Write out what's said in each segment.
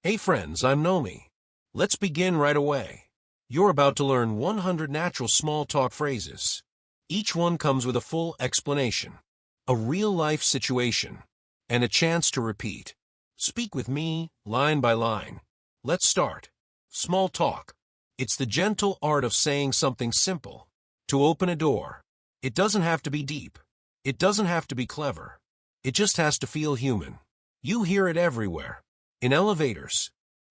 Hey friends, I'm Nomi. Let's begin right away. You're about to learn 100 natural small talk phrases. Each one comes with a full explanation, a real-life situation, and a chance to repeat. Speak with me, line by line. Let's start. Small talk. It's the gentle art of saying something simple. To open a door. It doesn't have to be deep. It doesn't have to be clever. It just has to feel human. You hear it everywhere. In elevators,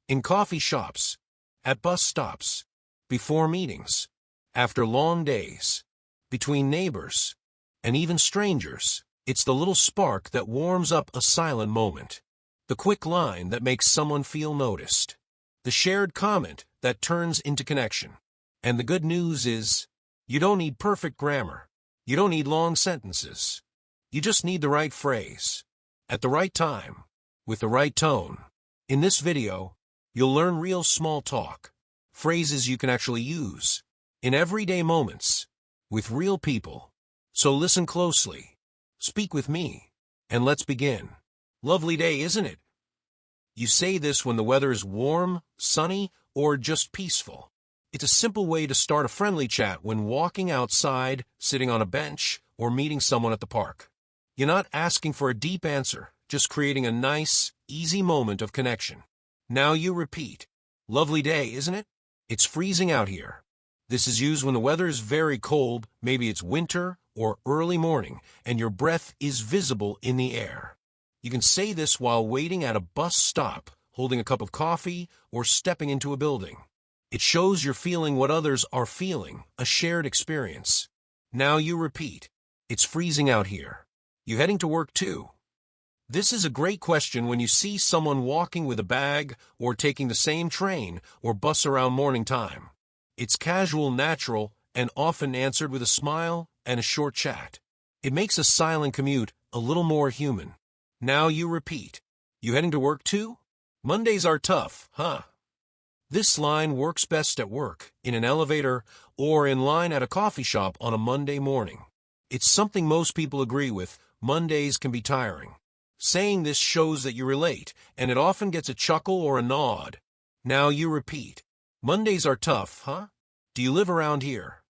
in coffee shops, at bus stops, before meetings, after long days, between neighbors, and even strangers. It's the little spark that warms up a silent moment. The quick line that makes someone feel noticed. The shared comment that turns into connection. And the good news is, you don't need perfect grammar. You don't need long sentences. You just need the right phrase, at the right time, with the right tone. In this video, you'll learn real small talk, phrases you can actually use, in everyday moments, with real people. So listen closely, speak with me, and let's begin. Lovely day, isn't it? You say this when the weather is warm, sunny, or just peaceful. It's a simple way to start a friendly chat when walking outside, sitting on a bench, or meeting someone at the park. You're not asking for a deep answer, just creating a nice, easy moment of connection. Now you repeat. Lovely day, isn't it? It's freezing out here. This is used when the weather is very cold, maybe it's winter or early morning, and your breath is visible in the air. You can say this while waiting at a bus stop, holding a cup of coffee, or stepping into a building. It shows you're feeling what others are feeling, a shared experience. Now you repeat. It's freezing out here. You heading to work too? This is a great question when you see someone walking with a bag or taking the same train or bus around morning time. It's casual, natural, and often answered with a smile and a short chat. It makes a silent commute a little more human. Now you repeat. You heading to work too? Mondays are tough, huh? This line works best at work, in an elevator, or in line at a coffee shop on a Monday morning. It's something most people agree with. Mondays can be tiring. Saying this shows that you relate, and it often gets a chuckle or a nod. Now you repeat. Mondays are tough, huh? Do you live around here?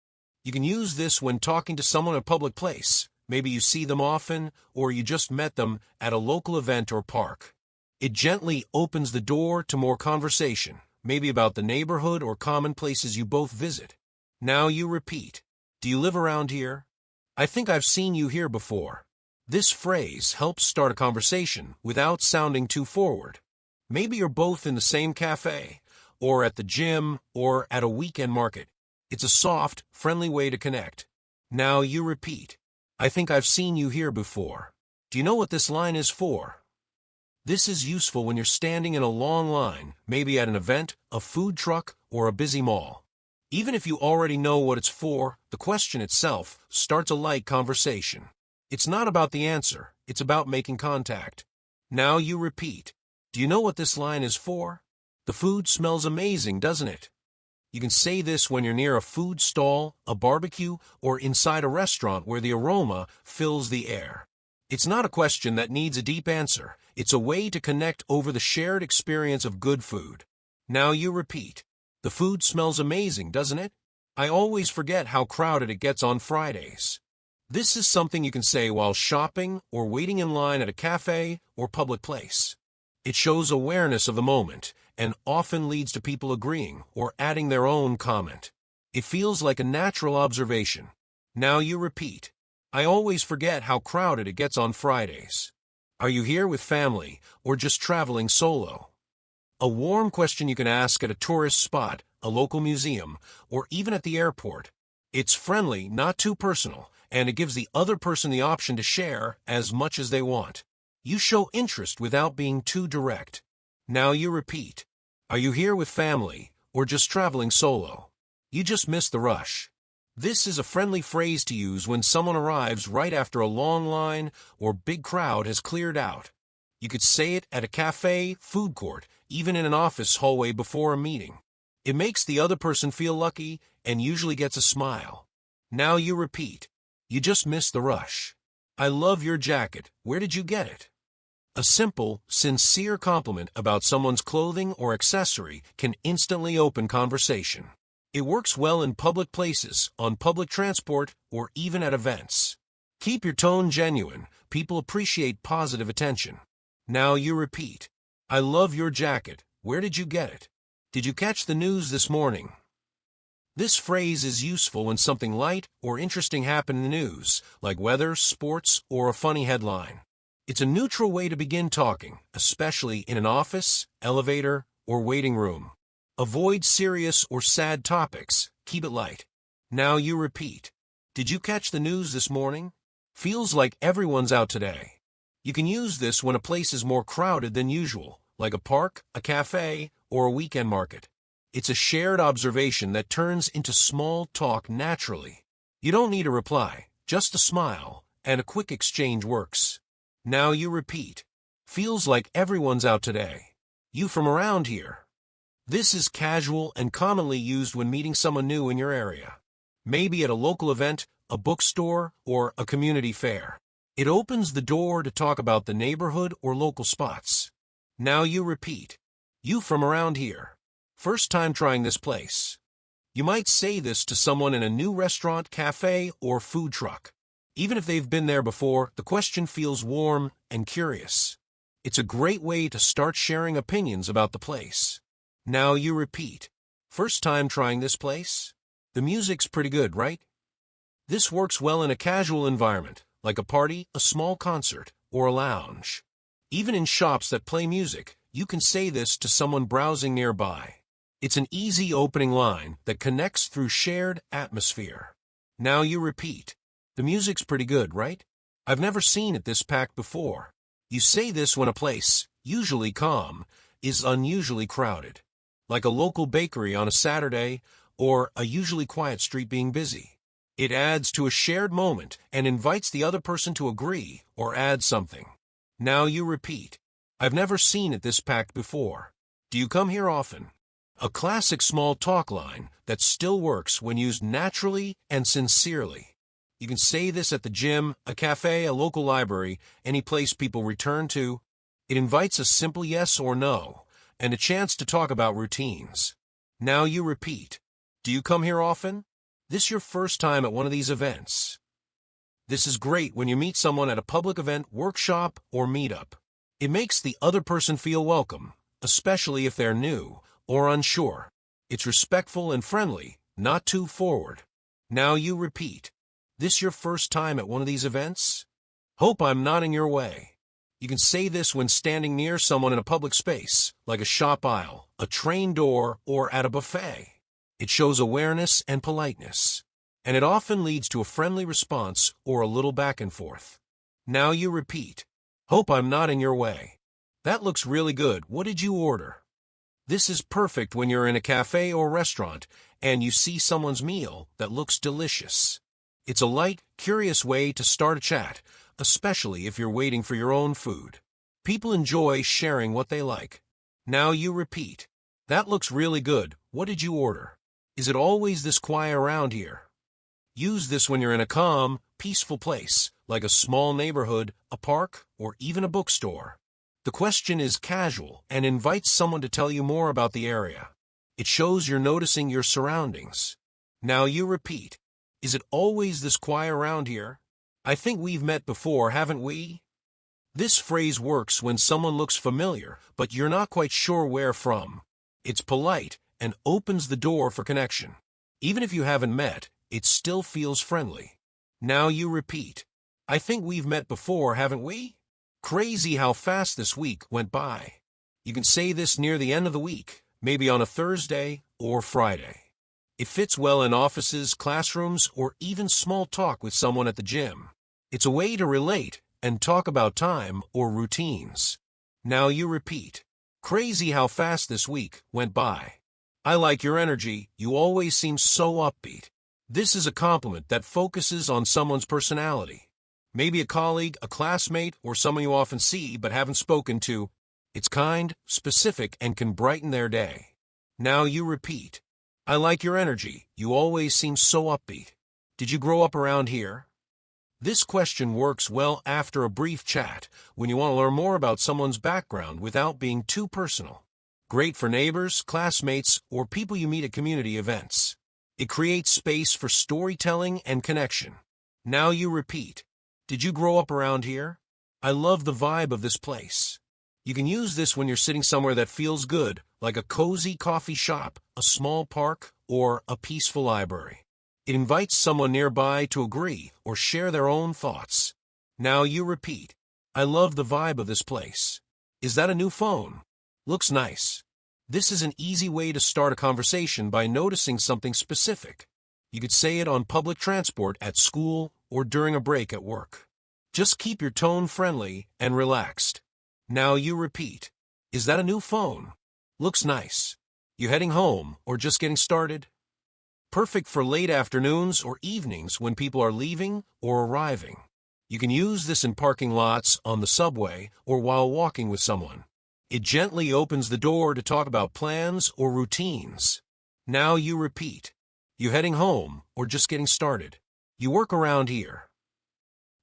You can use this when talking to someone in a public place. Maybe you see them often, or you just met them at a local event or park. It gently opens the door to more conversation, maybe about the neighborhood or common places you both visit. Now you repeat. Do you live around here? I think I've seen you here before. This phrase helps start a conversation without sounding too forward. Maybe you're both in the same cafe, or at the gym, or at a weekend market. It's a soft, friendly way to connect. Now you repeat. I think I've seen you here before. Do you know what this line is for? This is useful when you're standing in a long line, maybe at an event, a food truck, or a busy mall. Even if you already know what it's for, the question itself starts a light conversation. It's not about the answer, it's about making contact. Now you repeat. Do you know what this line is for? The food smells amazing, doesn't it? You can say this when you're near a food stall, a barbecue, or inside a restaurant where the aroma fills the air. It's not a question that needs a deep answer. It's a way to connect over the shared experience of good food. Now you repeat. The food smells amazing, doesn't it? I always forget how crowded it gets on Fridays. This is something you can say while shopping or waiting in line at a cafe or public place. It shows awareness of the moment and often leads to people agreeing or adding their own comment. It feels like a natural observation. Now you repeat. I always forget how crowded it gets on Fridays. Are you here with family or just traveling solo? A warm question you can ask at a tourist spot, a local museum, or even at the airport. It's friendly, not too personal, and it gives the other person the option to share as much as they want. You show interest without being too direct. Now you repeat. Are you here with family or just traveling solo? You just missed the rush. This is a friendly phrase to use when someone arrives right after a long line or big crowd has cleared out. You could say it at a cafe, food court, even in an office hallway before a meeting. It makes the other person feel lucky and usually gets a smile. Now you repeat. You just missed the rush. I love your jacket. Where did you get it? A simple, sincere compliment about someone's clothing or accessory can instantly open conversation. It works well in public places, on public transport, or even at events. Keep your tone genuine. People appreciate positive attention. Now you repeat. I love your jacket. Where did you get it? Did you catch the news this morning? This phrase is useful when something light or interesting happened in the news, like weather, sports, or a funny headline. It's a neutral way to begin talking, especially in an office, elevator, or waiting room. Avoid serious or sad topics. Keep it light. Now you repeat. Did you catch the news this morning? Feels like everyone's out today. You can use this when a place is more crowded than usual, like a park, a cafe, or a weekend market. It's a shared observation that turns into small talk naturally. You don't need a reply, just a smile, and a quick exchange works. Now you repeat. Feels like everyone's out today. You from around here? This is casual and commonly used when meeting someone new in your area. Maybe at a local event, a bookstore, or a community fair. It opens the door to talk about the neighborhood or local spots. Now you repeat. You from around here? First time trying this place. You might say this to someone in a new restaurant, cafe, or food truck. Even if they've been there before, the question feels warm and curious. It's a great way to start sharing opinions about the place. Now you repeat. First time trying this place? The music's pretty good, right? This works well in a casual environment, like a party, a small concert, or a lounge. Even in shops that play music, you can say this to someone browsing nearby. It's an easy opening line that connects through shared atmosphere. Now you repeat. The music's pretty good, right? I've never seen it this packed before. You say this when a place, usually calm, is unusually crowded. Like a local bakery on a Saturday, or a usually quiet street being busy. It adds to a shared moment and invites the other person to agree or add something. Now you repeat. I've never seen it this packed before. Do you come here often? A classic small talk line that still works when used naturally and sincerely. You can say this at the gym, a cafe, a local library, any place people return to. It invites a simple yes or no, and a chance to talk about routines. Now you repeat. Do you come here often? This your first time at one of these events? This is great when you meet someone at a public event, workshop, or meetup. It makes the other person feel welcome, especially if they're new or unsure. It's respectful and friendly, not too forward. Now you repeat. This your first time at one of these events? Hope I'm nodding your way. You can say this when standing near someone in a public space, like a shop aisle, a train door, or at a buffet. It shows awareness and politeness, and it often leads to a friendly response or a little back and forth. Now you repeat. Hope I'm nodding your way. That looks really good. What did you order? This is perfect when you're in a cafe or restaurant and you see someone's meal that looks delicious. It's a light, curious way to start a chat, especially if you're waiting for your own food. People enjoy sharing what they like. Now you repeat. That looks really good. What did you order? Is it always this quiet around here? Use this when you're in a calm, peaceful place, like a small neighborhood, a park, or even a bookstore. The question is casual and invites someone to tell you more about the area. It shows you're noticing your surroundings. Now you repeat. Is it always this quiet around here? I think we've met before, haven't we? This phrase works when someone looks familiar, but you're not quite sure where from. It's polite and opens the door for connection. Even if you haven't met, it still feels friendly. Now you repeat. I think we've met before, haven't we? Crazy how fast this week went by. You can say this near the end of the week, maybe on a Thursday or Friday. It fits well in offices, classrooms, or even small talk with someone at the gym. It's a way to relate and talk about time or routines. Now you repeat. Crazy how fast this week went by. I like your energy. You always seem so upbeat. This is a compliment that focuses on someone's personality. Maybe a colleague, a classmate, or someone you often see but haven't spoken to. It's kind, specific, and can brighten their day. Now you repeat. I like your energy. You always seem so upbeat. Did you grow up around here? This question works well after a brief chat when you want to learn more about someone's background without being too personal. Great for neighbors, classmates, or people you meet at community events. It creates space for storytelling and connection. Now you repeat. Did you grow up around here? I love the vibe of this place. You can use this when you're sitting somewhere that feels good, like a cozy coffee shop, a small park, or a peaceful library. It invites someone nearby to agree or share their own thoughts. Now you repeat. I love the vibe of this place. Is that a new phone? Looks nice. This is an easy way to start a conversation by noticing something specific. You could say it on public transport, at school, or during a break at work. Just keep your tone friendly and relaxed. Now you repeat. Is that a new phone? Looks nice. You heading home or just getting started? Perfect for late afternoons or evenings when people are leaving or arriving. You can use this in parking lots, on the subway, or while walking with someone. It gently opens the door to talk about plans or routines. Now you repeat. You heading home or just getting started? You work around here.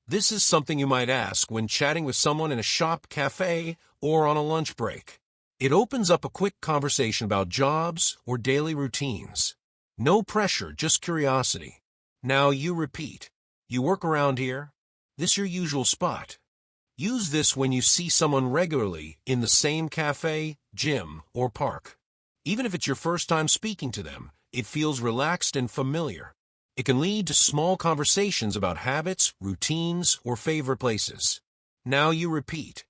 This is something you might ask when chatting with someone in a shop, cafe, or on a lunch break. It opens up a quick conversation about jobs or daily routines. No pressure, just curiosity. Now you repeat. You work around here? This your usual spot? Use this when you see someone regularly in the same cafe, gym, or park. Even if it's your first time speaking to them, it feels relaxed and familiar. It can lead to small conversations about habits, routines, or favorite places. Now you repeat.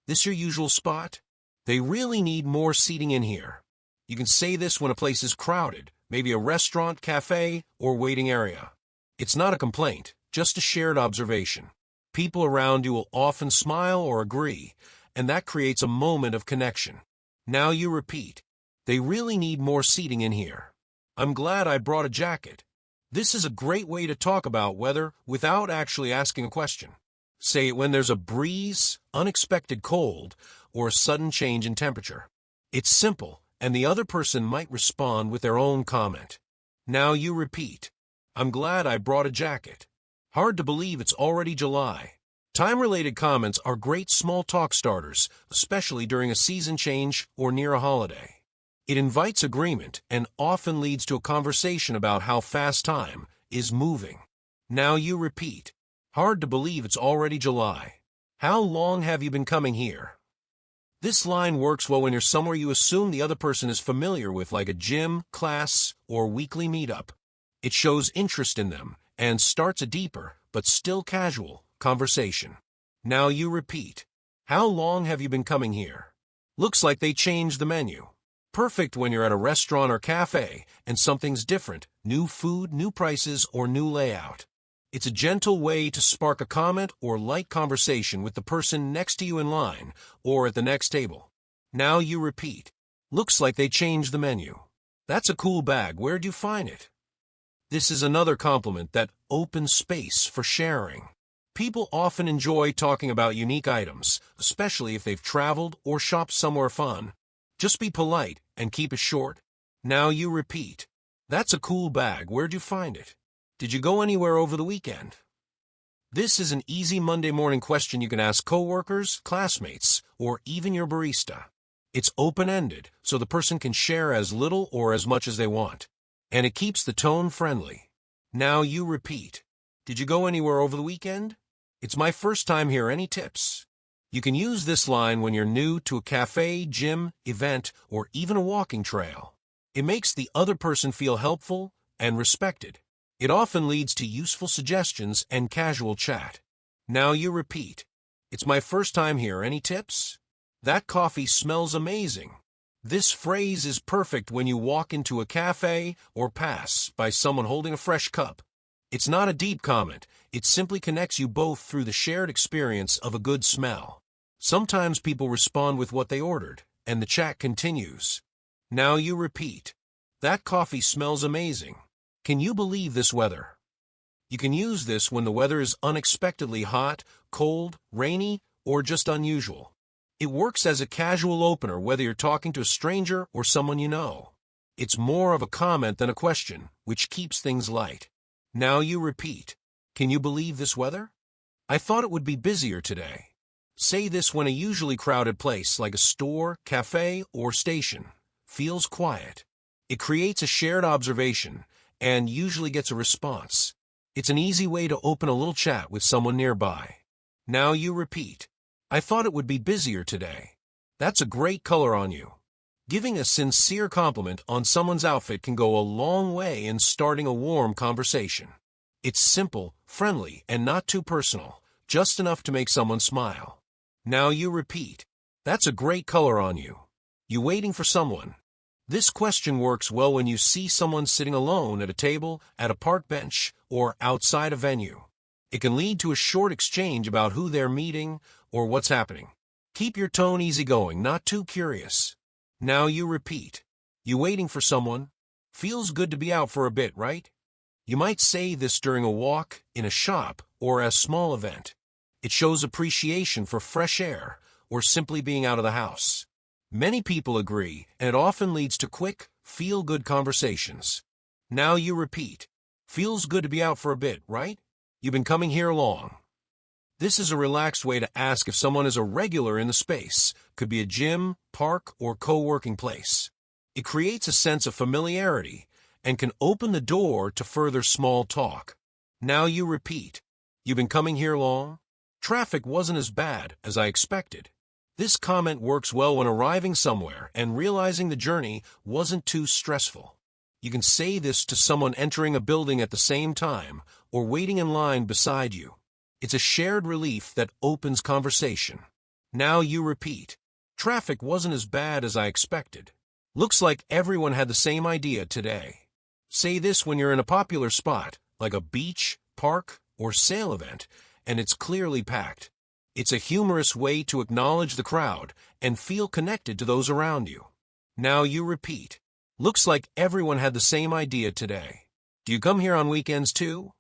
This your usual spot? They really need more seating in here. You can say this when a place is crowded, maybe a restaurant, cafe, or waiting area. It's not a complaint, just a shared observation. People around you will often smile or agree, and that creates a moment of connection. Now you repeat. They really need more seating in here. I'm glad I brought a jacket. This is a great way to talk about weather without actually asking a question. Say it when there's a breeze, unexpected cold, or a sudden change in temperature. It's simple, and the other person might respond with their own comment. Now you repeat. I'm glad I brought a jacket. Hard to believe it's already July. Time-related comments are great small talk starters, especially during a season change or near a holiday. It invites agreement and often leads to a conversation about how fast time is moving. Now you repeat. Hard to believe it's already July. How long have you been coming here? This line works well when you're somewhere you assume the other person is familiar with, like a gym, class, or weekly meetup. It shows interest in them and starts a deeper, but still casual, conversation. Now you repeat. How long have you been coming here? Looks like they changed the menu. Perfect when you're at a restaurant or cafe and something's different, new food, new prices, or new layout. It's a gentle way to spark a comment or light conversation with the person next to you in line or at the next table. Now you repeat. Looks like they changed the menu. That's a cool bag. Where'd you find it? This is another compliment that opens space for sharing. People often enjoy talking about unique items, especially if they've traveled or shopped somewhere fun. Just be polite and keep it short. Now you repeat. That's a cool bag. Where'd you find it? Did you go anywhere over the weekend? This is an easy Monday morning question you can ask coworkers, classmates, or even your barista. It's open-ended, so the person can share as little or as much as they want. And it keeps the tone friendly. Now you repeat. Did you go anywhere over the weekend? It's my first time here. Any tips? You can use this line when you're new to a cafe, gym, event, or even a walking trail. It makes the other person feel helpful and respected. It often leads to useful suggestions and casual chat. Now you repeat. It's my first time here. Any tips? That coffee smells amazing. This phrase is perfect when you walk into a cafe or pass by someone holding a fresh cup. It's not a deep comment. It simply connects you both through the shared experience of a good smell. Sometimes people respond with what they ordered, and the chat continues. Now you repeat. That coffee smells amazing. Can you believe this weather? You can use this when the weather is unexpectedly hot, cold, rainy, or just unusual. It works as a casual opener whether you're talking to a stranger or someone you know. It's more of a comment than a question, which keeps things light. Now you repeat. Can you believe this weather? I thought it would be busier today. Say this when a usually crowded place like a store, cafe, or station feels quiet. It creates a shared observation and usually gets a response. It's an easy way to open a little chat with someone nearby. Now you repeat. I thought it would be busier today. That's a great color on you. Giving a sincere compliment on someone's outfit can go a long way in starting a warm conversation. It's simple, friendly, and not too personal, just enough to make someone smile. Now you repeat. That's a great color on you. You waiting for someone? This question works well when you see someone sitting alone at a table, at a park bench, or outside a venue. It can lead to a short exchange about who they're meeting or what's happening. Keep your tone easygoing, not too curious. Now you repeat. You waiting for someone? Feels good to be out for a bit, right? You might say this during a walk, in a shop, or a small event. It shows appreciation for fresh air or simply being out of the house. Many people agree, and it often leads to quick, feel-good conversations. Now you repeat. Feels good to be out for a bit, right? You've been coming here long. This is a relaxed way to ask if someone is a regular in the space. Could be a gym, park, or co-working place. It creates a sense of familiarity and can open the door to further small talk. Now you repeat. You've been coming here long? Traffic wasn't as bad as I expected. This comment works well when arriving somewhere and realizing the journey wasn't too stressful. You can say this to someone entering a building at the same time or waiting in line beside you. It's a shared relief that opens conversation. Now you repeat. Traffic wasn't as bad as I expected. Looks like everyone had the same idea today. Say this when you're in a popular spot, like a beach, park, or sale event, and it's clearly packed. It's a humorous way to acknowledge the crowd and feel connected to those around you. Now you repeat. Looks like everyone had the same idea today. Do you come here on weekends too?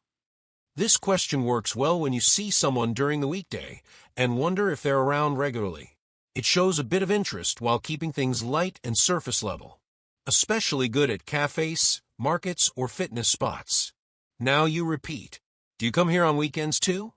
This question works well when you see someone during the weekday and wonder if they're around regularly. It shows a bit of interest while keeping things light and surface level. Especially good at cafes, markets, or fitness spots. Now you repeat. Do you come here on weekends too?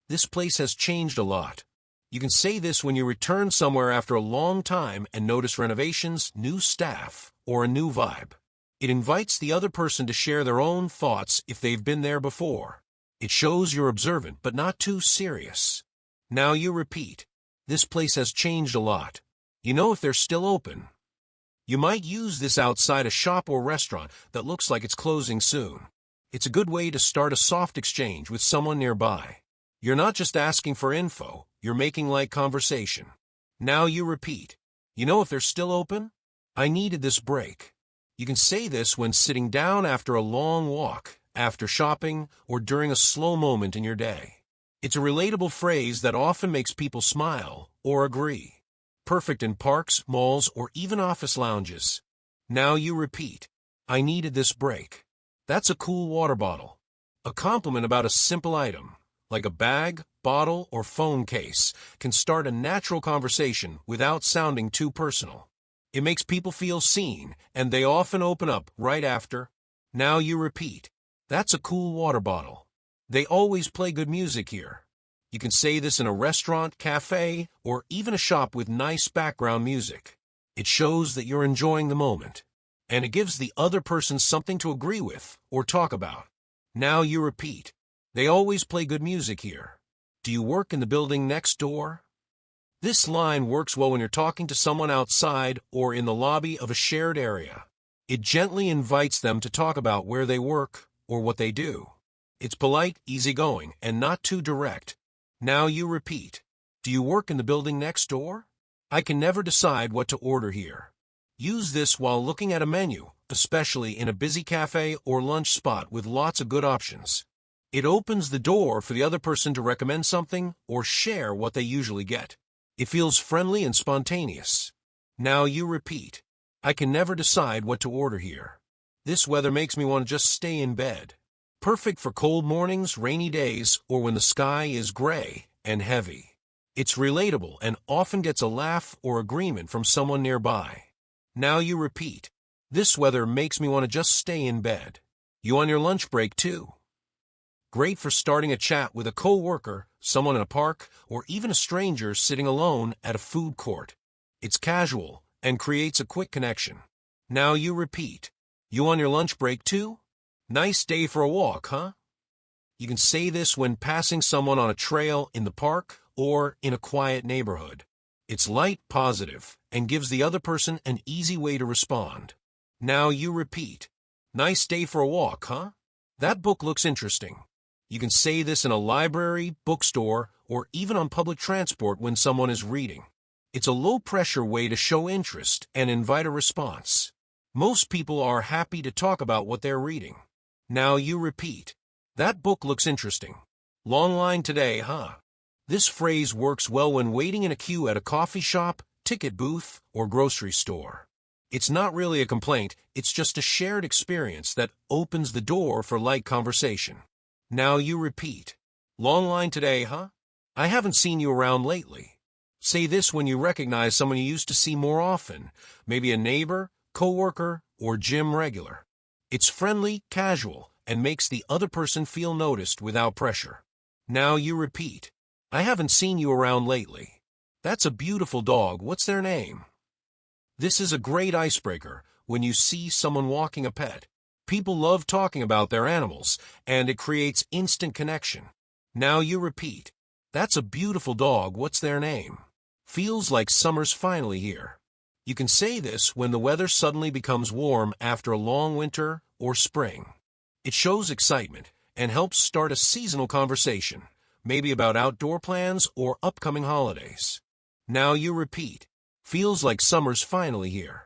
This place has changed a lot. You can say this when you return somewhere after a long time and notice renovations, new staff, or a new vibe. It invites the other person to share their own thoughts if they've been there before. It shows you're observant but not too serious. Now you repeat. This place has changed a lot. You know if they're still open. You might use this outside a shop or restaurant that looks like it's closing soon. It's a good way to start a soft exchange with someone nearby. You're not just asking for info, you're making light conversation. Now you repeat. You know if they're still open? I needed this break. You can say this when sitting down after a long walk, after shopping, or during a slow moment in your day. It's a relatable phrase that often makes people smile or agree. Perfect in parks, malls, or even office lounges. Now you repeat. I needed this break. That's a cool water bottle. A compliment about a simple item, like a bag, bottle, or phone case, can start a natural conversation without sounding too personal. It makes people feel seen, and they often open up right after. Now you repeat. That's a cool water bottle. They always play good music here. You can say this in a restaurant, cafe, or even a shop with nice background music. It shows that you're enjoying the moment, and it gives the other person something to agree with or talk about. Now you repeat. They always play good music here. Do you work in the building next door? This line works well when you're talking to someone outside or in the lobby of a shared area. It gently invites them to talk about where they work or what they do. It's polite, easygoing, and not too direct. Now you repeat. Do you work in the building next door? I can never decide what to order here. Use this while looking at a menu, especially in a busy cafe or lunch spot with lots of good options. It opens the door for the other person to recommend something or share what they usually get. It feels friendly and spontaneous. Now you repeat. I can never decide what to order here. This weather makes me want to just stay in bed. Perfect for cold mornings, rainy days, or when the sky is gray and heavy. It's relatable and often gets a laugh or agreement from someone nearby. Now you repeat. This weather makes me want to just stay in bed. You on your lunch break too? Great for starting a chat with a coworker, someone in a park, or even a stranger sitting alone at a food court. It's casual and creates a quick connection. Now you repeat. You on your lunch break too? Nice day for a walk, huh? You can say this when passing someone on a trail in the park or in a quiet neighborhood. It's light, positive, and gives the other person an easy way to respond. Now you repeat. Nice day for a walk, huh? That book looks interesting. You can say this in a library, bookstore, or even on public transport when someone is reading. It's a low-pressure way to show interest and invite a response. Most people are happy to talk about what they're reading. Now you repeat. That book looks interesting. Long line today, huh? This phrase works well when waiting in a queue at a coffee shop, ticket booth, or grocery store. It's not really a complaint, it's just a shared experience that opens the door for light conversation. Now you repeat. Long line today, huh? I haven't seen you around lately. Say this when you recognize someone you used to see more often, maybe a neighbor, coworker, or gym regular. It's friendly, casual, and makes the other person feel noticed without pressure. Now you repeat. I haven't seen you around lately. That's a beautiful dog. What's their name? This is a great icebreaker when you see someone walking a pet. People love talking about their animals, and it creates instant connection. Now you repeat. That's a beautiful dog. What's their name? Feels like summer's finally here. You can say this when the weather suddenly becomes warm after a long winter or spring. It shows excitement and helps start a seasonal conversation, maybe about outdoor plans or upcoming holidays. Now you repeat. Feels like summer's finally here.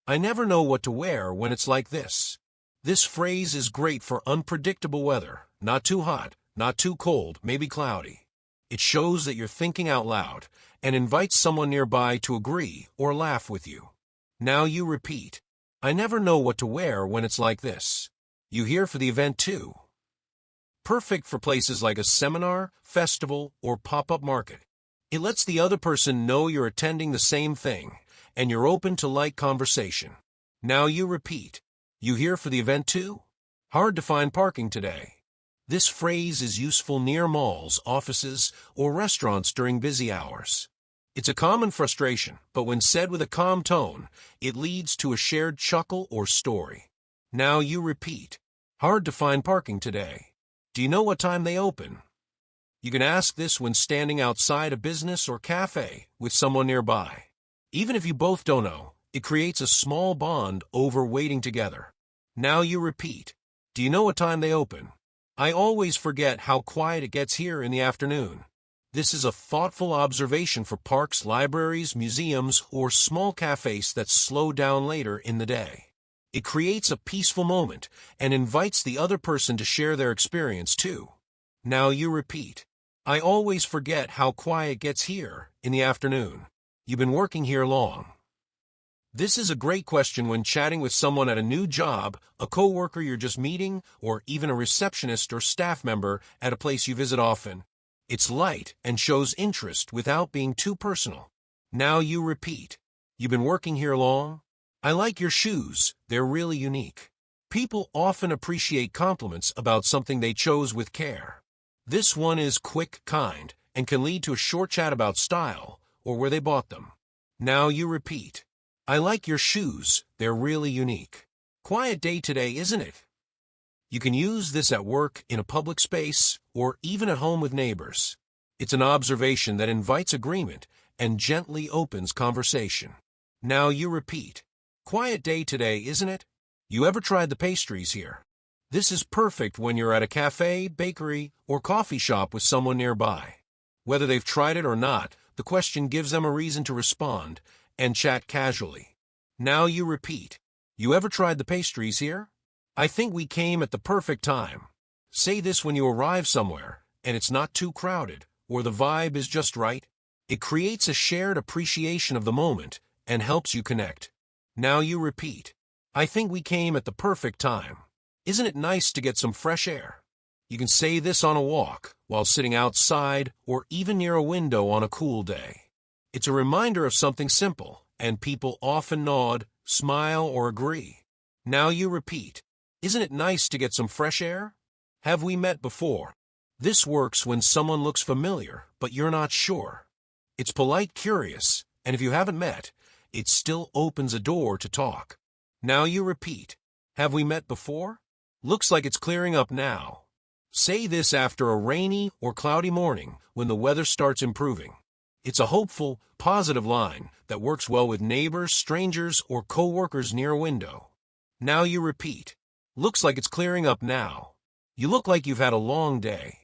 I never know what to wear when it's like this. This phrase is great for unpredictable weather, not too hot, not too cold, maybe cloudy. It shows that you're thinking out loud and invites someone nearby to agree or laugh with you. Now you repeat. I never know what to wear when it's like this. You here for the event too? Perfect for places like a seminar, festival, or pop-up market. It lets the other person know you're attending the same thing, and you're open to light conversation. Now you repeat. You here for the event too? Hard to find parking today. This phrase is useful near malls, offices, or restaurants during busy hours. It's a common frustration, but when said with a calm tone, it leads to a shared chuckle or story. Now you repeat. Hard to find parking today. Do you know what time they open? You can ask this when standing outside a business or cafe with someone nearby. Even if you both don't know, it creates a small bond over waiting together. Now you repeat. Do you know what time they open? I always forget how quiet it gets here in the afternoon. This is a thoughtful observation for parks, libraries, museums, or small cafes that slow down later in the day. It creates a peaceful moment and invites the other person to share their experience too. Now you repeat. I always forget how quiet it gets here in the afternoon. You've been working here long. This is a great question when chatting with someone at a new job, a coworker you're just meeting, or even a receptionist or staff member at a place you visit often. It's light and shows interest without being too personal. Now you repeat. You've been working here long? I like your shoes. They're really unique. People often appreciate compliments about something they chose with care. This one is quick, kind, and can lead to a short chat about style or where they bought them. Now you repeat. I like your shoes. They're really unique. Quiet day today, isn't it? You can use this at work, in a public space, or even at home with neighbors. It's an observation that invites agreement and gently opens conversation. Now you repeat. Quiet day today, isn't it? You ever tried the pastries here? This is perfect when you're at a cafe, bakery, or coffee shop with someone nearby. Whether they've tried it or not, the question gives them a reason to respond and chat casually. Now you repeat. You ever tried the pastries here? I think we came at the perfect time. Say this when you arrive somewhere and it's not too crowded or the vibe is just right. It creates a shared appreciation of the moment and helps you connect. Now you repeat. I think we came at the perfect time. Isn't it nice to get some fresh air? You can say this on a walk, while sitting outside, or even near a window on a cool day. It's a reminder of something simple, and people often nod, smile, or agree. Now you repeat. Isn't it nice to get some fresh air? Have we met before? This works when someone looks familiar, but you're not sure. It's polite, curious, and if you haven't met, it still opens a door to talk. Now you repeat. Have we met before? Looks like it's clearing up now. Say this after a rainy or cloudy morning when the weather starts improving. It's a hopeful, positive line that works well with neighbors, strangers, or co-workers near a window. Now you repeat. Looks like it's clearing up now. You look like you've had a long day.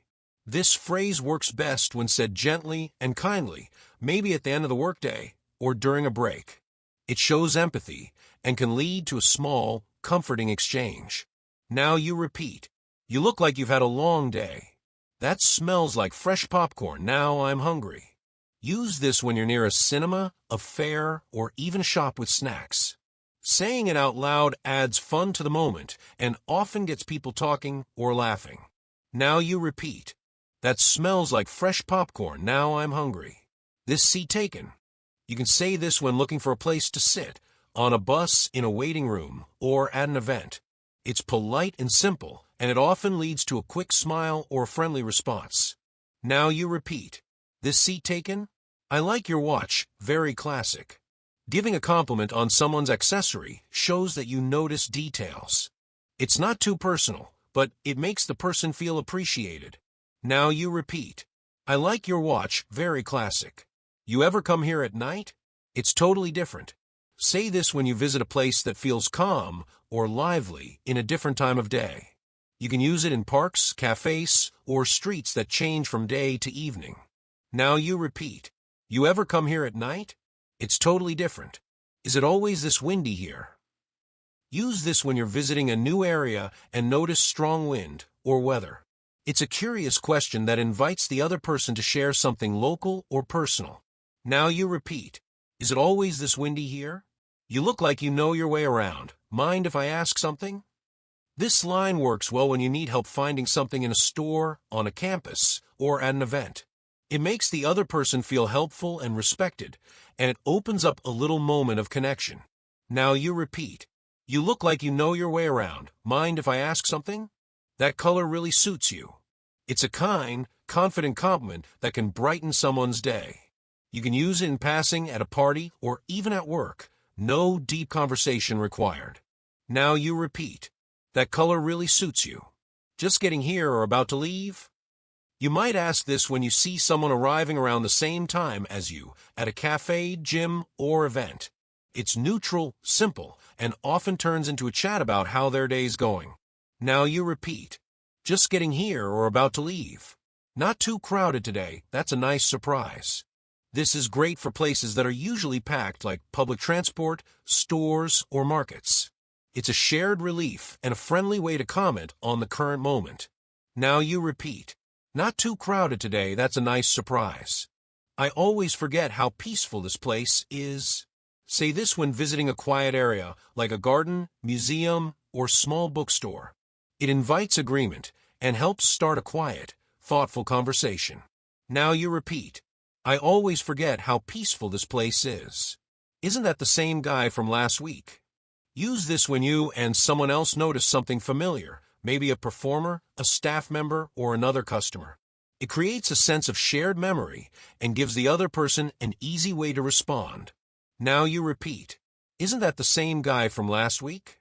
This phrase works best when said gently and kindly, maybe at the end of the workday or during a break. It shows empathy and can lead to a small, comforting exchange. Now you repeat. You look like you've had a long day. That smells like fresh popcorn. Now I'm hungry. Use this when you're near a cinema, a fair, or even shop with snacks. Saying it out loud adds fun to the moment and often gets people talking or laughing. Now you repeat. That smells like fresh popcorn. Now I'm hungry. This seat taken. You can say this when looking for a place to sit, on a bus, in a waiting room, or at an event. It's polite and simple, and it often leads to a quick smile or a friendly response. Now you repeat. This seat taken? I like your watch. Very classic. Giving a compliment on someone's accessory shows that you notice details. It's not too personal, but it makes the person feel appreciated. Now you repeat. I like your watch. Very classic. You ever come here at night? It's totally different. Say this when you visit a place that feels calm or lively in a different time of day. You can use it in parks, cafes, or streets that change from day to evening. Now you repeat. You ever come here at night? It's totally different. Is it always this windy here? Use this when you're visiting a new area and notice strong wind or weather. It's a curious question that invites the other person to share something local or personal. Now you repeat. Is it always this windy here? You look like you know your way around. Mind if I ask something? This line works well when you need help finding something in a store, on a campus, or at an event. It makes the other person feel helpful and respected, and it opens up a little moment of connection. Now you repeat. You look like you know your way around. Mind if I ask something? That color really suits you. It's a kind, confident compliment that can brighten someone's day. You can use it in passing at a party or even at work. No deep conversation required. Now you repeat. That color really suits you. Just getting here or about to leave? You might ask this when you see someone arriving around the same time as you at a cafe, gym, or event. It's neutral, simple, and often turns into a chat about how their day's going. Now you repeat. Just getting here or about to leave. Not too crowded today. That's a nice surprise. This is great for places that are usually packed like public transport, stores, or markets. It's a shared relief and a friendly way to comment on the current moment. Now you repeat. Not too crowded today. That's a nice surprise. I always forget how peaceful this place is. Say this when visiting a quiet area like a garden, museum, or small bookstore. It invites agreement and helps start a quiet, thoughtful conversation. Now you repeat. I always forget how peaceful this place is. Isn't that the same guy from last week? Use this when you and someone else notice something familiar, maybe a performer, a staff member, or another customer. It creates a sense of shared memory and gives the other person an easy way to respond. Now you repeat. Isn't that the same guy from last week?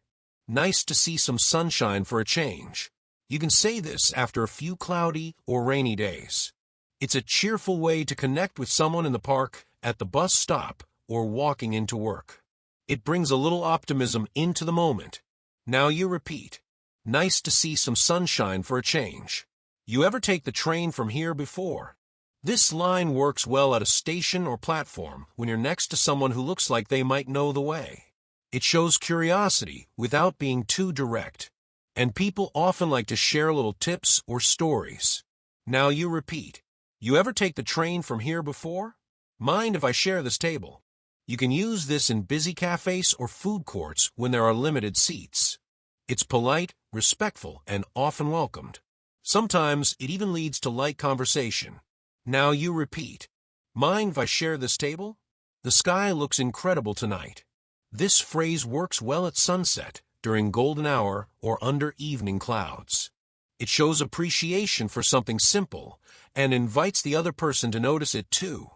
Nice to see some sunshine for a change. You can say this after a few cloudy or rainy days. It's a cheerful way to connect with someone in the park, at the bus stop, or walking into work. It brings a little optimism into the moment. Now you repeat. Nice to see some sunshine for a change. You ever take the train from here before? This line works well at a station or platform when you're next to someone who looks like they might know the way. It shows curiosity without being too direct. And people often like to share little tips or stories. Now you repeat. You ever take the train from here before? Mind if I share this table? You can use this in busy cafes or food courts when there are limited seats. It's polite, respectful, and often welcomed. Sometimes it even leads to light conversation. Now you repeat. Mind if I share this table? The sky looks incredible tonight. This phrase works well at sunset, during golden hour, or under evening clouds. It shows appreciation for something simple and invites the other person to notice it too.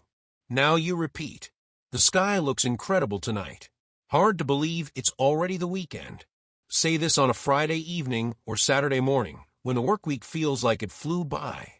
Now you repeat. The sky looks incredible tonight. Hard to believe it's already the weekend. Say this on a Friday evening or Saturday morning when the work week feels like it flew by.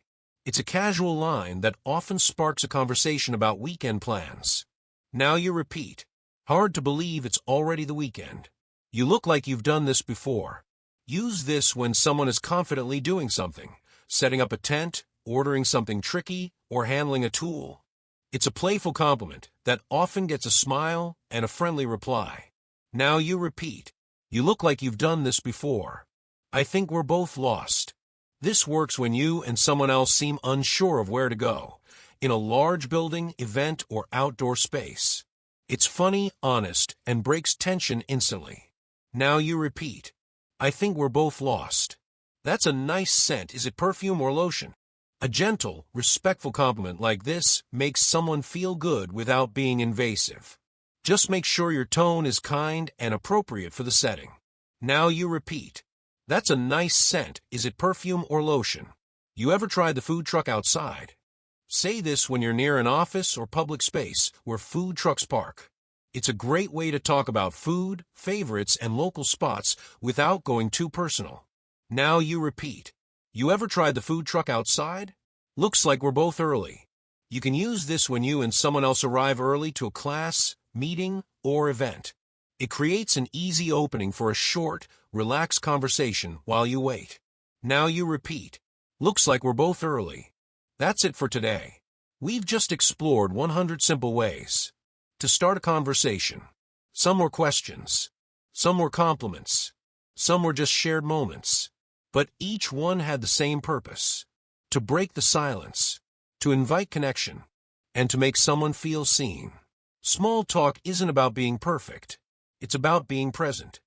It's a casual line that often sparks a conversation about weekend plans. Now you repeat. Hard to believe it's already the weekend. You look like you've done this before. Use this when someone is confidently doing something, setting up a tent, ordering something tricky, or handling a tool. It's a playful compliment that often gets a smile and a friendly reply. Now you repeat. You look like you've done this before. I think we're both lost. This works when you and someone else seem unsure of where to go, in a large building, event, or outdoor space. It's funny, honest, and breaks tension instantly. Now you repeat. I think we're both lost. That's a nice scent. Is it perfume or lotion? A gentle, respectful compliment like this makes someone feel good without being invasive. Just make sure your tone is kind and appropriate for the setting. Now you repeat. That's a nice scent. Is it perfume or lotion? You ever tried the food truck outside? Say this when you're near an office or public space where food trucks park. It's a great way to talk about food, favorites, and local spots without going too personal. Now you repeat. You ever tried the food truck outside? Looks like we're both early. You can use this when you and someone else arrive early to a class, meeting, or event. It creates an easy opening for a short, relaxed conversation while you wait. Now you repeat. Looks like we're both early. That's it for today. We've just explored 100 simple ways to start a conversation. Some were questions. Some were compliments. Some were just shared moments. But each one had the same purpose: to break the silence, to invite connection, and to make someone feel seen. Small talk isn't about being perfect. It's about being present.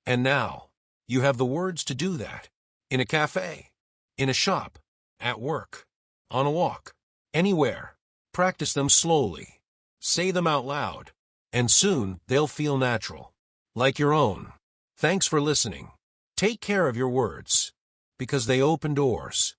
And now, you have the words to do that. In a cafe, in a shop, at work, on a walk, anywhere. Practice them slowly. Say them out loud. And soon, they'll feel natural. Like your own. Thanks for listening. Take care of your words, because they open doors.